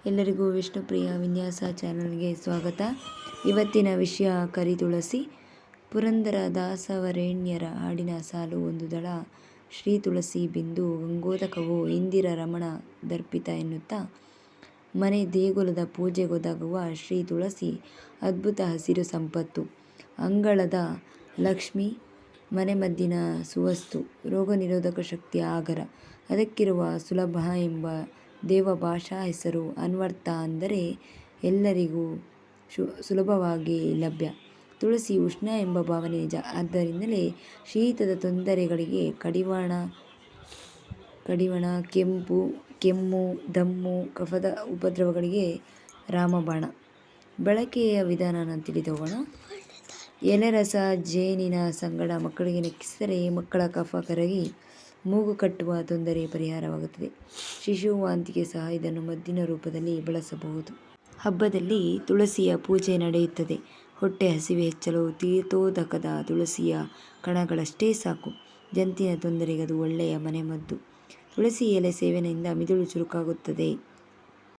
ಎಲ್ಲರಿಗೂ ವಿಷ್ಣುಪ್ರಿಯ ವಿನ್ಯಾಸ ಚಾನಲ್ಗೆ ಸ್ವಾಗತ. ಇವತ್ತಿನ ವಿಷಯ ಕರಿ ತುಳಸಿ. ಪುರಂದರ ದಾಸವರೇಣ್ಯರ ಹಾಡಿನ ಸಾಲು ಒಂದು ದಳ. ಶ್ರೀ ತುಳಸಿ ಬಿಂದು ಗಂಗೋದಕವು ಇಂದಿರ ರಮಣ ದರ್ಪಿತ ಎನ್ನುತ್ತಾ, ಮನೆ ದೇಗುಲದ ಪೂಜೆಗೊದಗುವ ಶ್ರೀ ತುಳಸಿ ಅದ್ಭುತ ಹಸಿರು ಸಂಪತ್ತು, ಅಂಗಳದ ಲಕ್ಷ್ಮಿ, ಮನೆ ಮದ್ದಿನ ಸುವಸ್ತು, ರೋಗ ನಿರೋಧಕ ಶಕ್ತಿಯ ಆಗರ. ಅದಕ್ಕಿರುವ ಸುಲಭ ಎಂಬ ದೇವಭಾಷಾ ಹೆಸರು ಅನ್ವರ್ಥ, ಅಂದರೆ ಎಲ್ಲರಿಗೂ ಸುಲಭವಾಗಿ ಲಭ್ಯ. ತುಳಸಿ ಉಷ್ಣ ಎಂಬ ಭಾವನೆ ನಿಜ. ಆದ್ದರಿಂದಲೇ ಶೀತದ ತೊಂದರೆಗಳಿಗೆ ಕಡಿವಾಣ, ಕೆಮ್ಮು, ದಮ್ಮು, ಕಫದ ಉಪದ್ರವಗಳಿಗೆ ರಾಮಬಾಣ. ಬಳಕೆಯ ವಿಧಾನ ತಿಳಿದು ಹೋಗೋಣ. ಎಲೆರಸ ಜೇನಿನ ಸಂಗಡ ಮಕ್ಕಳಿಗೆ ನಕ್ಕಿಸಿದರೆ ಮಕ್ಕಳ ಕಫ ಕರಗಿ ಮೂಗು ಕಟ್ಟುವ ತೊಂದರೆ ಪರಿಹಾರವಾಗುತ್ತದೆ. ಶಿಶು ವಾಂತಿಗೆ ಸಹ ಇದನ್ನು ಮದ್ದಿನ ರೂಪದಲ್ಲಿ ಬಳಸಬಹುದು. ಹಬ್ಬದಲ್ಲಿ ತುಳಸಿಯ ಪೂಜೆ ನಡೆಯುತ್ತದೆ. ಹೊಟ್ಟೆ ಹಸಿವೆ ಹೆಚ್ಚಲು ತೀರ್ಥೋದಕದ ತುಳಸಿಯ ಕಣಗಳಷ್ಟೇ ಸಾಕು. ಜಂತಿನ ತೊಂದರೆಗೆ ಅದು ಒಳ್ಳೆಯ ಮನೆಮದ್ದು. ತುಳಸಿ ಎಲೆ ಸೇವನೆಯಿಂದ ಮಿದುಳು ಚುರುಕಾಗುತ್ತದೆ.